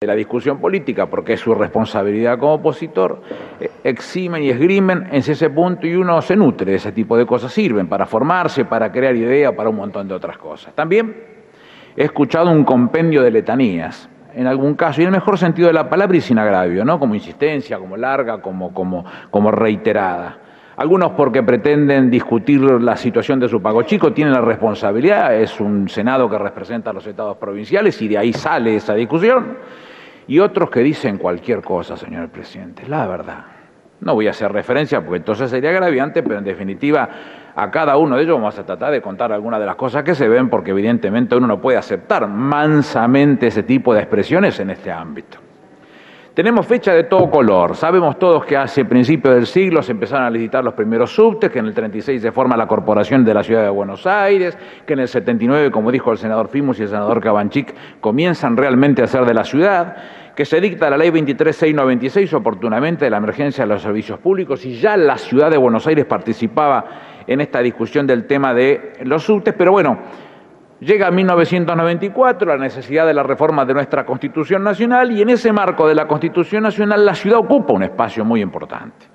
de la discusión política, porque es su responsabilidad como opositor, eximen y esgrimen en ese punto y uno se nutre de ese tipo de cosas, sirven para formarse, para crear ideas, para un montón de otras cosas. También he escuchado un compendio de letanías, en algún caso, y en el mejor sentido de la palabra y sin agravio, ¿no? Como insistencia, como larga, como reiterada. Algunos porque pretenden discutir la situación de su Pago Chico, tienen la responsabilidad, es un Senado que representa a los estados provinciales y de ahí sale esa discusión. Y otros que dicen cualquier cosa, señor presidente, la verdad. No voy a hacer referencia porque entonces sería agraviante, pero en definitiva a cada uno de ellos vamos a tratar de contar algunas de las cosas que se ven porque evidentemente uno no puede aceptar mansamente ese tipo de expresiones en este ámbito. Tenemos fecha de todo color. Sabemos todos que hace principios del siglo se empezaron a licitar los primeros subtes, que en el 36 se forma la Corporación de la Ciudad de Buenos Aires, que en el 79, como dijo el senador Fimus y el senador Cabanchik, comienzan realmente a ser de la ciudad, que se dicta la Ley 23.696 oportunamente de la emergencia de los servicios públicos y ya la Ciudad de Buenos Aires participaba en esta discusión del tema de los subtes, pero bueno, llega 1994, la necesidad de la reforma de nuestra Constitución Nacional y en ese marco de la Constitución Nacional la ciudad ocupa un espacio muy importante.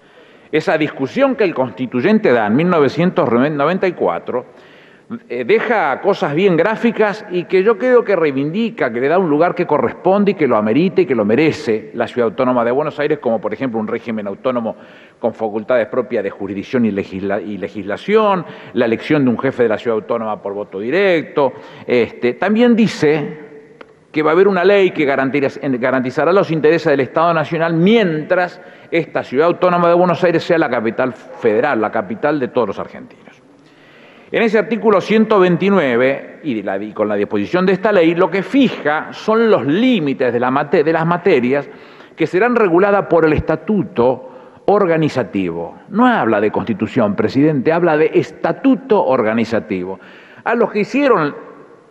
Esa discusión que el constituyente da en 1994 deja cosas bien gráficas y que yo creo que reivindica, que le da un lugar que corresponde y que lo amerita y que lo merece la Ciudad Autónoma de Buenos Aires, como por ejemplo un régimen autónomo con facultades propias de jurisdicción y legislación, la elección de un jefe de la Ciudad Autónoma por voto directo. También dice que va a haber una ley que garantizará los intereses del Estado Nacional mientras esta Ciudad Autónoma de Buenos Aires sea la capital federal, la capital de todos los argentinos. En ese artículo 129, y con la disposición de esta ley, lo que fija son los límites de las materias que serán reguladas por el estatuto organizativo. No habla de constitución, presidente, habla de estatuto organizativo. A los que hicieron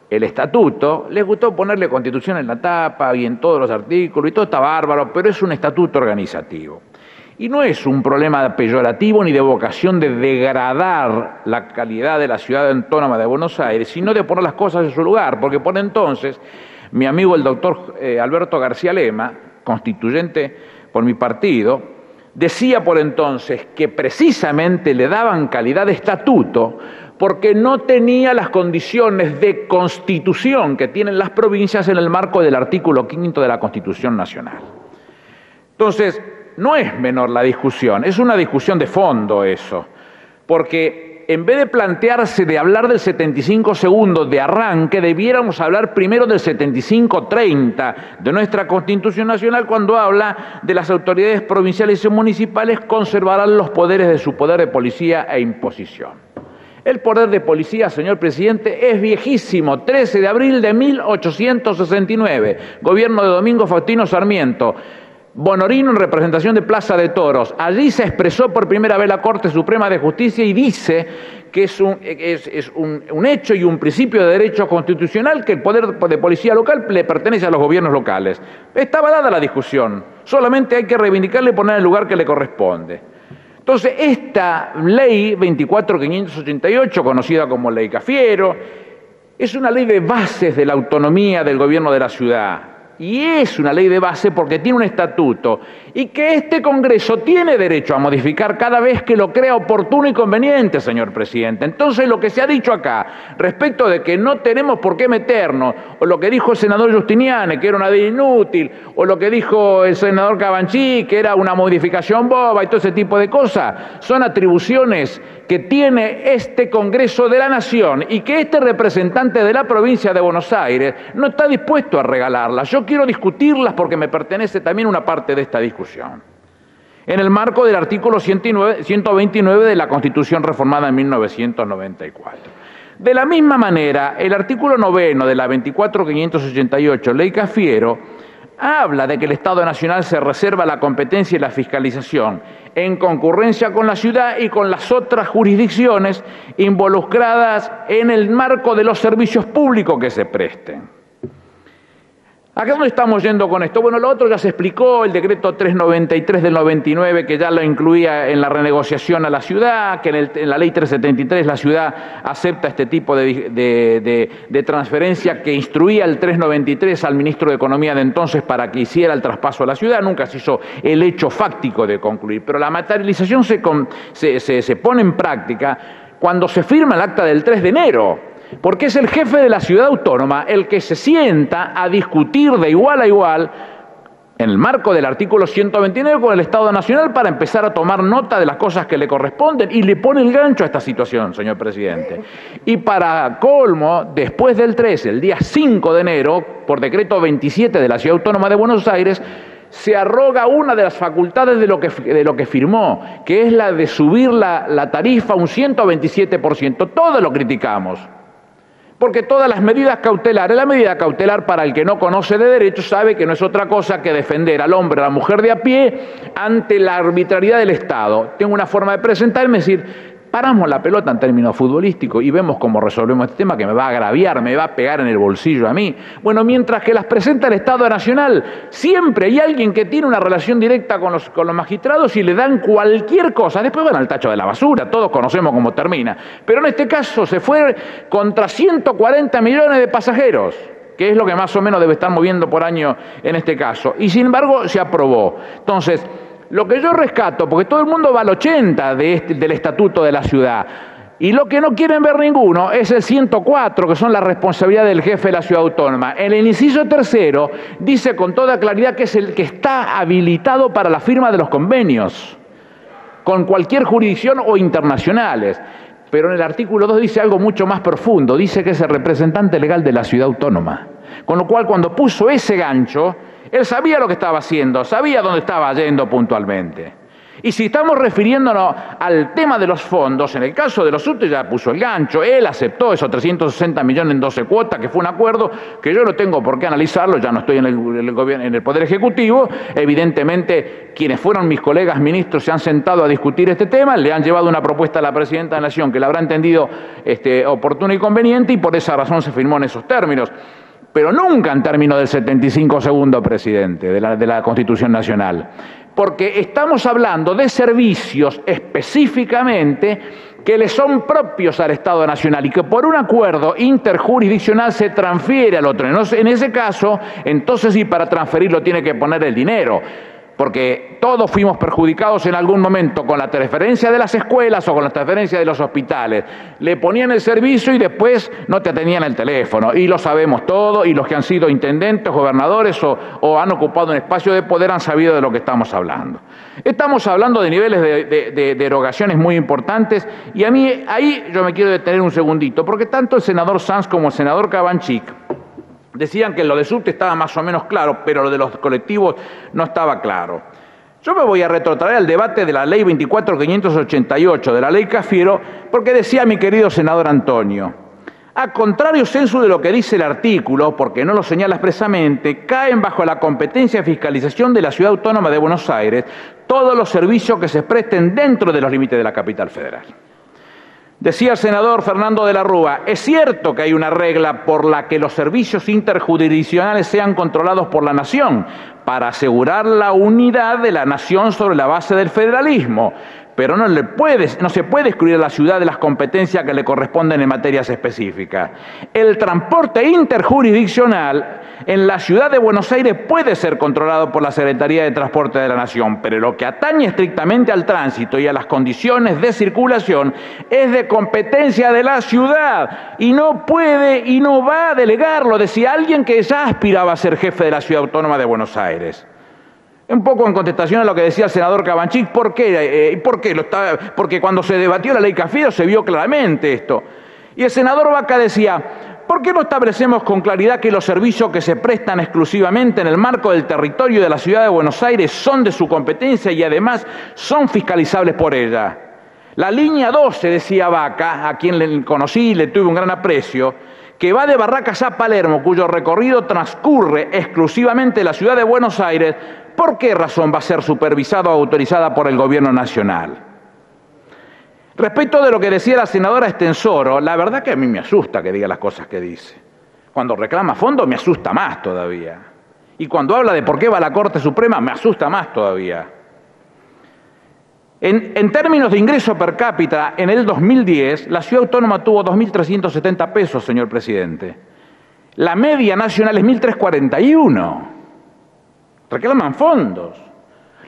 el estatuto les gustó ponerle constitución en la tapa y en todos los artículos, y todo está bárbaro, pero es un estatuto organizativo. Y no es un problema peyorativo ni de vocación de degradar la calidad de la Ciudad Autónoma de Buenos Aires, sino de poner las cosas en su lugar, porque por entonces mi amigo el doctor Alberto García Lema, constituyente por mi partido, decía por entonces que precisamente le daban calidad de estatuto porque no tenía las condiciones de constitución que tienen las provincias en el marco del artículo 5 de la Constitución Nacional. Entonces, no es menor la discusión, es una discusión de fondo eso, porque en vez de plantearse de hablar del 75 segundos de arranque, debiéramos hablar primero del 75-30 de nuestra Constitución Nacional cuando habla de las autoridades provinciales y municipales conservarán los poderes de su poder de policía e imposición. El poder de policía, señor presidente, es viejísimo, 13 de abril de 1869, gobierno de Domingo Faustino Sarmiento. Bonorino en representación de Plaza de Toros. Allí se expresó por primera vez la Corte Suprema de Justicia y dice que es un hecho y un principio de derecho constitucional que el poder de policía local le pertenece a los gobiernos locales. Estaba dada la discusión, solamente hay que reivindicarle y poner en el lugar que le corresponde. Entonces, esta ley 24.588, conocida como Ley Cafiero, es una ley de bases de la autonomía del gobierno de la ciudad. Y es una ley de base porque tiene un estatuto y que este Congreso tiene derecho a modificar cada vez que lo crea oportuno y conveniente, señor presidente. Entonces, lo que se ha dicho acá respecto de que no tenemos por qué meternos, o lo que dijo el senador Giustiniani, que era una ley inútil, o lo que dijo el senador Cabanchik, que era una modificación boba y todo ese tipo de cosas, son atribuciones que tiene este Congreso de la Nación y que este representante de la provincia de Buenos Aires no está dispuesto a regalarlas. Yo quiero discutirlas porque me pertenece también una parte de esta discusión. En el marco del artículo 129 de la Constitución reformada en 1994. De la misma manera, el artículo 9 de la 24.588, Ley Cafiero, habla de que el Estado Nacional se reserva la competencia y la fiscalización en concurrencia con la ciudad y con las otras jurisdicciones involucradas en el marco de los servicios públicos que se presten. ¿A dónde estamos yendo con esto? Bueno, lo otro ya se explicó, el decreto 393 del 99, que ya lo incluía en la renegociación a la ciudad, que en la ley 373 la ciudad acepta este tipo de transferencia, que instruía el 393 al ministro de Economía de entonces para que hiciera el traspaso a la ciudad. Nunca se hizo el hecho fáctico de concluir, pero la materialización se pone en práctica cuando se firma el acta del 3 de enero. Porque es el jefe de la ciudad autónoma el que se sienta a discutir de igual a igual, en el marco del artículo 129, con el Estado Nacional para empezar a tomar nota de las cosas que le corresponden, y le pone el gancho a esta situación, señor presidente. Y para colmo, después del 13, el día 5 de enero, por decreto 27 de la Ciudad Autónoma de Buenos Aires, se arroga una de las facultades de lo que firmó, que es la de subir la tarifa un 127%. Todo lo criticamos. Porque todas las medidas cautelares, la medida cautelar para el que no conoce de derecho sabe que no es otra cosa que defender al hombre, a la mujer de a pie ante la arbitrariedad del Estado. Tengo una forma de presentarme, es decir, paramos la pelota en términos futbolísticos y vemos cómo resolvemos este tema que me va a agraviar, me va a pegar en el bolsillo a mí. Bueno, mientras que las presenta el Estado Nacional, siempre hay alguien que tiene una relación directa con los magistrados y le dan cualquier cosa. Después van al tacho de la basura, todos conocemos cómo termina. Pero en este caso se fue contra 140 millones de pasajeros, que es lo que más o menos debe estar moviendo por año en este caso. Y sin embargo se aprobó. Entonces, lo que yo rescato, porque todo el mundo va al 80 del Estatuto de la Ciudad, y lo que no quieren ver ninguno es el 104, que son la responsabilidad del jefe de la Ciudad Autónoma. En el inciso tercero dice con toda claridad que es el que está habilitado para la firma de los convenios, con cualquier jurisdicción o internacionales. Pero en el artículo 2 dice algo mucho más profundo, dice que es el representante legal de la Ciudad Autónoma. Con lo cual, cuando puso ese gancho, él sabía lo que estaba haciendo, sabía dónde estaba yendo puntualmente. Y si estamos refiriéndonos al tema de los fondos, en el caso de los subtes ya puso el gancho, él aceptó esos 360 millones en 12 cuotas, que fue un acuerdo que yo no tengo por qué analizarlo, ya no estoy en el Poder Ejecutivo. Evidentemente, quienes fueron mis colegas ministros se han sentado a discutir este tema, le han llevado una propuesta a la Presidenta de la Nación que la habrá entendido oportuna y conveniente, y por esa razón se firmó en esos términos. Pero nunca en términos del 75 segundo presidente de la Constitución Nacional, porque estamos hablando de servicios específicamente que le son propios al Estado Nacional y que por un acuerdo interjurisdiccional se transfiere al otro. En ese caso, entonces sí, para transferirlo tiene que poner el dinero, porque todos fuimos perjudicados en algún momento con la transferencia de las escuelas o con la transferencia de los hospitales. Le ponían el servicio y después no te atendían el teléfono. Y lo sabemos todo, y los que han sido intendentes, gobernadores o han ocupado un espacio de poder han sabido de lo que estamos hablando. Estamos hablando de niveles de erogaciones muy importantes, y a mí ahí yo me quiero detener un segundito, porque tanto el senador Sanz como el senador Cabanchik decían que lo de subte estaba más o menos claro, pero lo de los colectivos no estaba claro. Yo me voy a retrotraer al debate de la ley 24.588, de la ley Cafiero, porque decía mi querido senador Antonio, a contrario sensu de lo que dice el artículo, porque no lo señala expresamente, caen bajo la competencia de fiscalización de la Ciudad Autónoma de Buenos Aires todos los servicios que se presten dentro de los límites de la capital federal. Decía el senador Fernando de la Rúa, es cierto que hay una regla por la que los servicios interjurisdiccionales sean controlados por la nación, para asegurar la unidad de la nación sobre la base del federalismo, pero no se puede excluir a la ciudad de las competencias que le corresponden en materias específicas. El transporte interjurisdiccional en la ciudad de Buenos Aires puede ser controlado por la Secretaría de Transporte de la Nación, pero lo que atañe estrictamente al tránsito y a las condiciones de circulación es de competencia de la ciudad, y no puede y no va a delegarlo, decía alguien que ya aspiraba a ser jefe de la Ciudad Autónoma de Buenos Aires. Un poco en contestación a lo que decía el senador Cabanchik, ¿por qué? Porque cuando se debatió la ley Cafiero se vio claramente esto. Y el senador Vaca decía, ¿por qué no establecemos con claridad que los servicios que se prestan exclusivamente en el marco del territorio de la Ciudad de Buenos Aires son de su competencia y además son fiscalizables por ella? La línea 12, decía Vaca, a quien le conocí y le tuve un gran aprecio, que va de Barracas a Palermo, cuyo recorrido transcurre exclusivamente en la Ciudad de Buenos Aires, ¿por qué razón va a ser supervisada o autorizada por el Gobierno Nacional? Respecto de lo que decía la senadora Estensoro, la verdad que a mí me asusta que diga las cosas que dice. Cuando reclama fondos me asusta más todavía. Y cuando habla de por qué va a la Corte Suprema, me asusta más todavía. En términos de ingreso per cápita, en el 2010, la ciudad autónoma tuvo 2.370 pesos, señor presidente. La media nacional es 1.341. Reclaman fondos.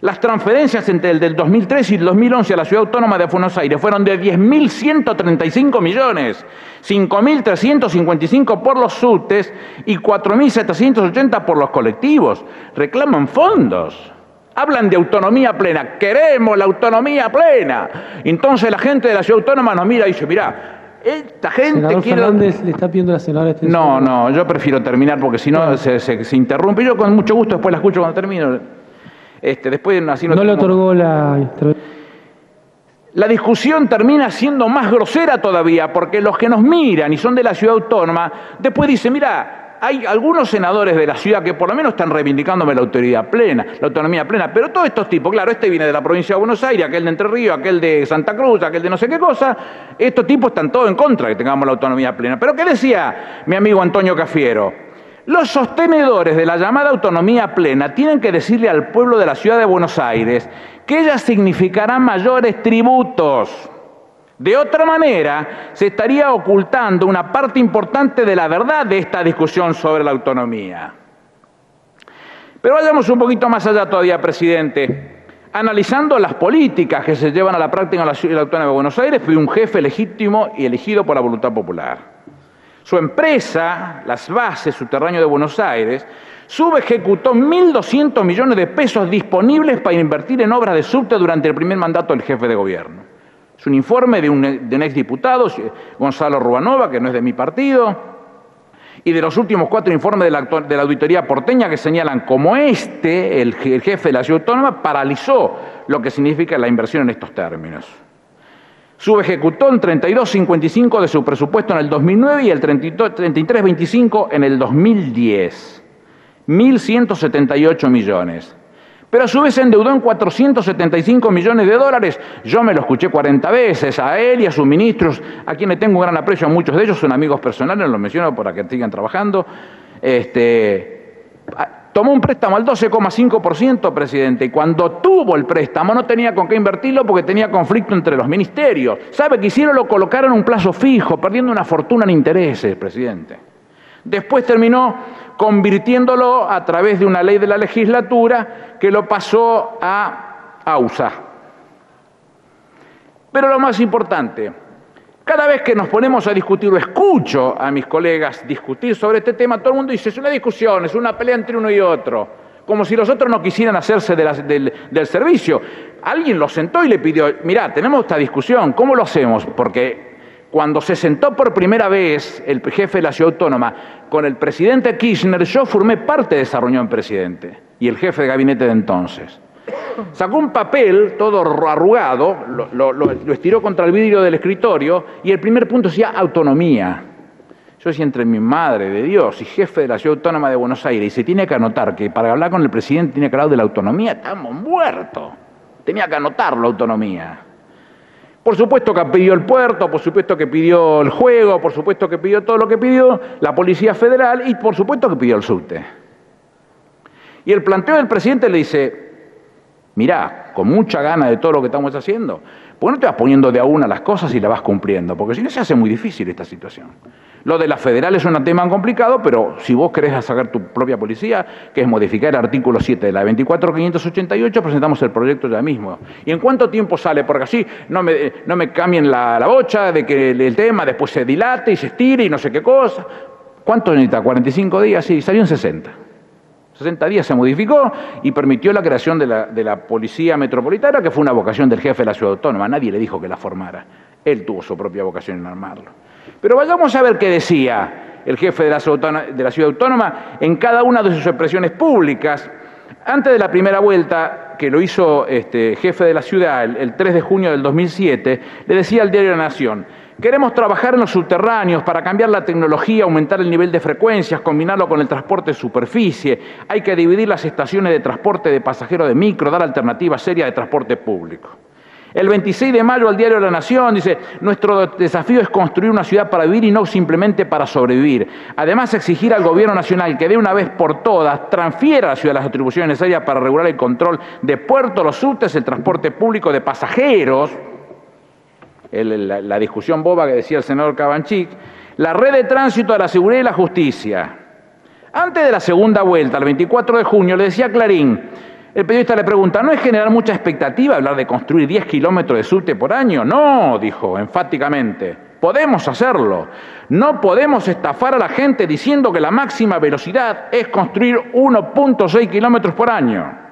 Las transferencias entre el del 2003 y el 2011 a la ciudad autónoma de Buenos Aires fueron de 10.135 millones, 5.355 por los subtes y 4.780 por los colectivos. Reclaman fondos. Hablan de autonomía plena. Queremos la autonomía plena. Entonces la gente de la ciudad autónoma nos mira y dice, mirá, esta gente Senador quiere... Fernández, le está pidiendo a la senadora extensión. No, yo prefiero terminar porque si no se interrumpe. Yo con mucho gusto después la escucho cuando termino. Después así no le otorgó la intervención. La discusión termina siendo más grosera todavía porque los que nos miran y son de la ciudad autónoma, después dicen, mira, hay algunos senadores de la ciudad que por lo menos están reivindicándome la autoridad plena, la autonomía plena, pero todos estos tipos, claro, este viene de la provincia de Buenos Aires, aquel de Entre Ríos, aquel de Santa Cruz, aquel de no sé qué cosa, estos tipos están todos en contra de que tengamos la autonomía plena. Pero ¿qué decía mi amigo Antonio Cafiero? Los sostenedores de la llamada autonomía plena tienen que decirle al pueblo de la ciudad de Buenos Aires que ella significará mayores tributos. De otra manera, se estaría ocultando una parte importante de la verdad de esta discusión sobre la autonomía. Pero vayamos un poquito más allá todavía, presidente. Analizando las políticas que se llevan a la práctica en la ciudad autónoma de Buenos Aires, fue un jefe legítimo y elegido por la voluntad popular. Su empresa, Las Bases Subterráneo de Buenos Aires, subejecutó 1.200 millones de pesos disponibles para invertir en obras de subte durante el primer mandato del jefe de gobierno. Es un informe de un exdiputado, Gonzalo Rubanova, que no es de mi partido, y de los últimos 4 informes de la auditoría porteña que señalan cómo el jefe de la ciudad autónoma, paralizó lo que significa la inversión en estos términos. Subejecutó en 32,55 de su presupuesto en el 2009 y el 33,25 en el 2010. 1.178 millones. Pero a su vez se endeudó en 475 millones de dólares. Yo me lo escuché 40 veces a él y a sus ministros, a quienes tengo un gran aprecio, a muchos de ellos son amigos personales, los menciono para que sigan trabajando. Tomó un préstamo al 12,5%, presidente, y cuando tuvo el préstamo no tenía con qué invertirlo porque tenía conflicto entre los ministerios. ¿Sabe qué hicieron? Lo colocaron en un plazo fijo, perdiendo una fortuna en intereses, presidente. Después terminó convirtiéndolo a través de una ley de la legislatura que lo pasó a AUSA. Pero lo más importante, cada vez que nos ponemos a discutir, o escucho a mis colegas discutir sobre este tema, todo el mundo dice, es una discusión, es una pelea entre uno y otro, como si los otros no quisieran hacerse del servicio. Alguien lo sentó y le pidió, mirá, tenemos esta discusión, ¿cómo lo hacemos? Porque cuando se sentó por primera vez el jefe de la ciudad autónoma con el presidente Kirchner, yo formé parte de esa reunión, presidente, y el jefe de gabinete de entonces. Sacó un papel todo arrugado, lo estiró contra el vidrio del escritorio y el primer punto decía autonomía. Yo decía, entre mi madre de Dios y jefe de la ciudad autónoma de Buenos Aires, y se tiene que anotar que para hablar con el presidente tiene que hablar de la autonomía, estamos muertos. Tenía que anotar la autonomía. Por supuesto que pidió el puerto, por supuesto que pidió el juego, por supuesto que pidió todo lo que pidió la Policía Federal y por supuesto que pidió el subte. Y el planteo del presidente le dice, mirá, con mucha gana de todo lo que estamos haciendo, ¿por qué no te vas poniendo de a una las cosas y las vas cumpliendo? Porque si no se hace muy difícil esta situación. Lo de la federal es un tema complicado, pero si vos querés sacar tu propia policía, que es modificar el artículo 7 de la 24.588, presentamos el proyecto ya mismo. ¿Y en cuánto tiempo sale? Porque así no me cambien la bocha de que el tema después se dilate y se estire y no sé qué cosa. ¿Cuánto necesita? ¿45 días? Sí, salió en 60. 60 días se modificó y permitió la creación de la Policía Metropolitana, que fue una vocación del jefe de la ciudad autónoma. Nadie le dijo que la formara. Él tuvo su propia vocación en armarlo. Pero vayamos a ver qué decía el jefe de la ciudad autónoma en cada una de sus expresiones públicas. Antes de la primera vuelta, que lo hizo jefe de la ciudad el 3 de junio del 2007, le decía al diario La Nación, queremos trabajar en los subterráneos para cambiar la tecnología, aumentar el nivel de frecuencias, combinarlo con el transporte de superficie. Hay que dividir las estaciones de transporte de pasajeros de micro, dar alternativas serias de transporte público. El 26 de mayo al diario La Nación dice: nuestro desafío es construir una ciudad para vivir y no simplemente para sobrevivir. Además, exigir al gobierno nacional que de una vez por todas transfiera a la ciudad las atribuciones necesarias para regular el control de puertos, los subtes, el transporte público de pasajeros, la discusión boba que decía el senador Cabanchik, la red de tránsito de la seguridad y la justicia. Antes de la segunda vuelta, el 24 de junio, le decía Clarín, el periodista le pregunta: ¿no es generar mucha expectativa hablar de construir 10 kilómetros de subte por año? No, dijo enfáticamente, podemos hacerlo. No podemos estafar a la gente diciendo que la máxima velocidad es construir 1.6 kilómetros por año.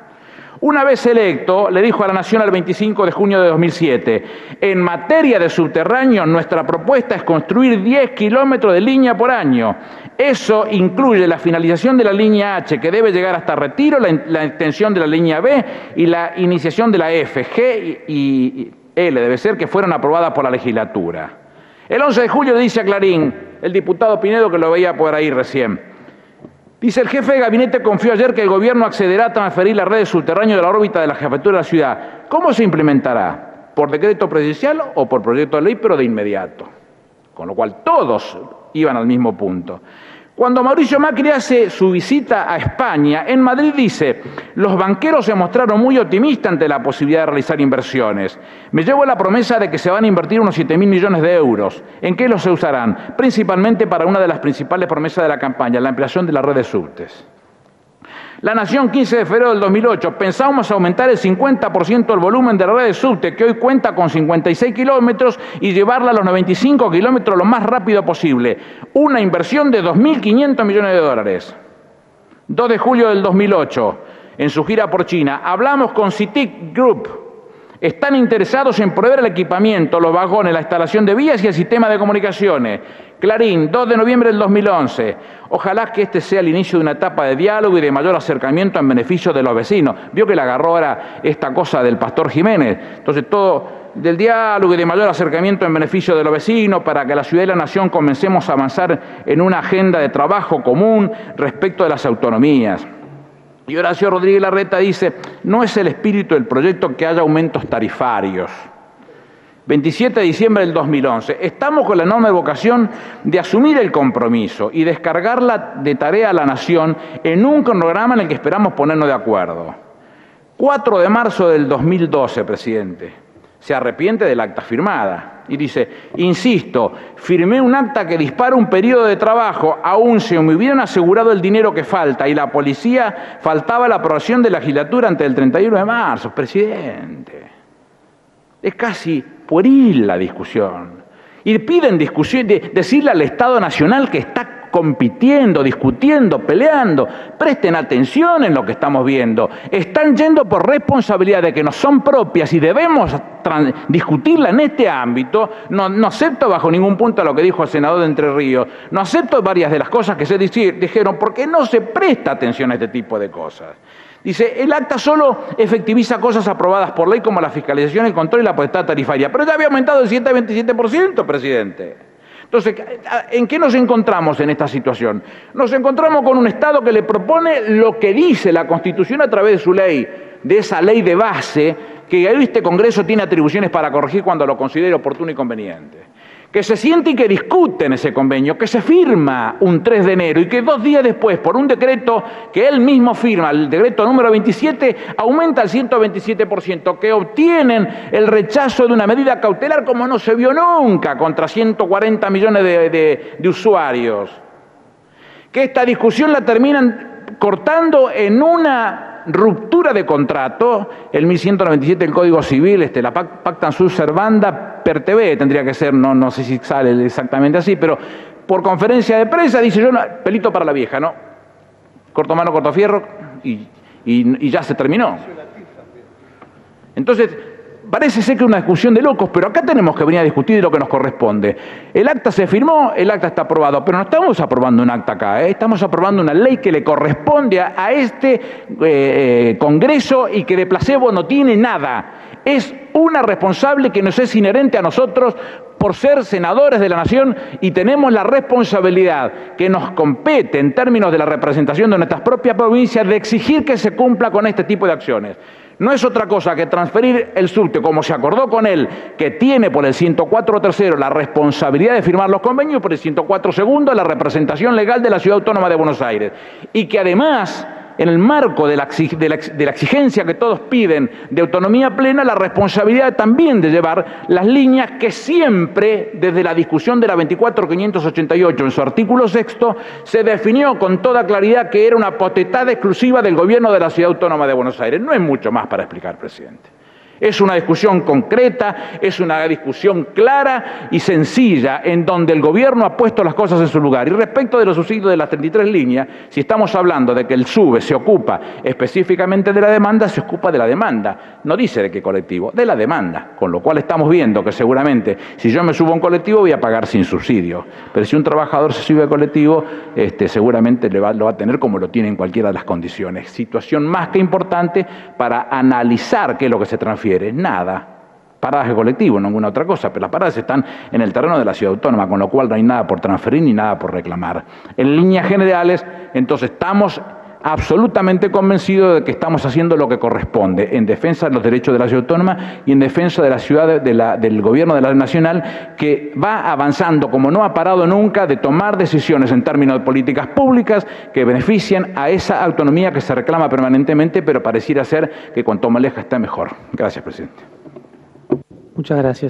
Una vez electo, le dijo a La Nación el 25 de junio de 2007, en materia de subterráneo, nuestra propuesta es construir 10 kilómetros de línea por año. Eso incluye la finalización de la línea H, que debe llegar hasta Retiro, la extensión de la línea B y la iniciación de la F, G y L, debe ser, que fueron aprobadas por la legislatura. El 11 de julio le dice a Clarín, el diputado Pinedo, que lo veía por ahí recién, dice: el jefe de gabinete confió ayer que el gobierno accederá a transferir la red de subterráneo de la órbita de la jefatura de la ciudad. ¿Cómo se implementará? ¿Por decreto presidencial o por proyecto de ley, pero de inmediato? Con lo cual todos iban al mismo punto. Cuando Mauricio Macri hace su visita a España, en Madrid dice: los banqueros se mostraron muy optimistas ante la posibilidad de realizar inversiones. Me llevo la promesa de que se van a invertir unos 7.000 millones de euros. ¿En qué los se usarán? Principalmente para una de las principales promesas de la campaña, la ampliación de la red de subtes. La Nación, 15 de febrero del 2008, pensábamos aumentar el 50% del volumen de la red de subte, que hoy cuenta con 56 kilómetros, y llevarla a los 95 kilómetros lo más rápido posible. Una inversión de 2.500 millones de dólares. 2 de julio del 2008, en su gira por China, hablamos con CITIC Group. Están interesados en proveer el equipamiento, los vagones, la instalación de vías y el sistema de comunicaciones. Clarín, 2 de noviembre del 2011. Ojalá que este sea el inicio de una etapa de diálogo y de mayor acercamiento en beneficio de los vecinos. Vio que le agarró ahora esta cosa del Pastor Jiménez. Entonces, todo del diálogo y de mayor acercamiento en beneficio de los vecinos para que la ciudad y la nación comencemos a avanzar en una agenda de trabajo común respecto de las autonomías. Y Horacio Rodríguez Larreta dice: no es el espíritu del proyecto que haya aumentos tarifarios. 27 de diciembre del 2011. Estamos con la enorme vocación de asumir el compromiso y descargarla de tarea a la Nación en un cronograma en el que esperamos ponernos de acuerdo. 4 de marzo del 2012, presidente. Se arrepiente del acta firmada y dice: insisto, firmé un acta que dispara un periodo de trabajo, aún si me hubieran asegurado el dinero que falta y la policía faltaba la aprobación de la legislatura antes del 31 de marzo. Presidente, es casi pueril la discusión. Y piden decirle al Estado Nacional que está compitiendo, discutiendo, peleando. Presten atención en lo que estamos viendo. Están yendo por responsabilidades que nos son propias y debemos discutirla en este ámbito. No acepto bajo ningún punto lo que dijo el senador de Entre Ríos. No acepto varias de las cosas que se dijeron porque no se presta atención a este tipo de cosas. Dice: el acta solo efectiviza cosas aprobadas por ley como la fiscalización, el control y la potestad tarifaria. Pero ya había aumentado el 127%, presidente. Entonces, ¿en qué nos encontramos en esta situación? Nos encontramos con un Estado que le propone lo que dice la Constitución a través de su ley, de esa ley de base que este Congreso tiene atribuciones para corregir cuando lo considere oportuno y conveniente. Que se siente y que discute en ese convenio, que se firma un 3 de enero y que 2 días después, por un decreto que él mismo firma, el decreto número 27, aumenta el 127%, que obtienen el rechazo de una medida cautelar como no se vio nunca contra 140 millones de usuarios. Que esta discusión la terminan cortando en una ruptura de contrato, el 1197 del Código Civil, la pactan sus servanda per TV, tendría que ser, no sé si sale exactamente así, pero por conferencia de prensa dice: yo, pelito para la vieja, ¿no? Corto mano, corto fierro, y ya se terminó. Entonces, parece ser que es una discusión de locos, pero acá tenemos que venir a discutir de lo que nos corresponde. El acta se firmó, el acta está aprobado, pero no estamos aprobando un acta acá, estamos aprobando una ley que le corresponde a este Congreso y que de placebo no tiene nada. Es una responsable que nos es inherente a nosotros por ser senadores de la Nación y tenemos la responsabilidad que nos compete en términos de la representación de nuestras propias provincias de exigir que se cumpla con este tipo de acciones. no es otra cosa que transferir el subte, como se acordó con él, que tiene por el 104 tercero la responsabilidad de firmar los convenios, por el 104 segundo la representación legal de la Ciudad Autónoma de Buenos Aires. Y que además, en el marco de la exigencia que todos piden de autonomía plena, la responsabilidad también de llevar las líneas que siempre, desde la discusión de la 24.588 en su artículo 6º, se definió con toda claridad que era una potestad exclusiva del gobierno de la Ciudad Autónoma de Buenos Aires. No hay mucho más para explicar, presidente. Es una discusión concreta, es una discusión clara y sencilla, en donde el gobierno ha puesto las cosas en su lugar. Y respecto de los subsidios de las 33 líneas, si estamos hablando de que el SUBE se ocupa específicamente de la demanda, se ocupa de la demanda. No dice de qué colectivo, de la demanda. Con lo cual estamos viendo que seguramente, si yo me subo a un colectivo, voy a pagar sin subsidio. Pero si un trabajador se sube al colectivo, seguramente lo va a tener como lo tiene en cualquiera de las condiciones. Situación más que importante para analizar qué es lo que se transfiere. Nada. Paradas de colectivo, no ninguna otra cosa, pero las paradas están en el terreno de la Ciudad Autónoma, con lo cual no hay nada por transferir ni nada por reclamar. En líneas generales, entonces estamos absolutamente convencidos de que estamos haciendo lo que corresponde en defensa de los derechos de la Ciudad Autónoma y en defensa de la ciudad, del gobierno de la nacional, que va avanzando como no ha parado nunca de tomar decisiones en términos de políticas públicas que benefician a esa autonomía que se reclama permanentemente, pero pareciera ser que cuanto más lejos está mejor. Gracias, presidente. Muchas gracias.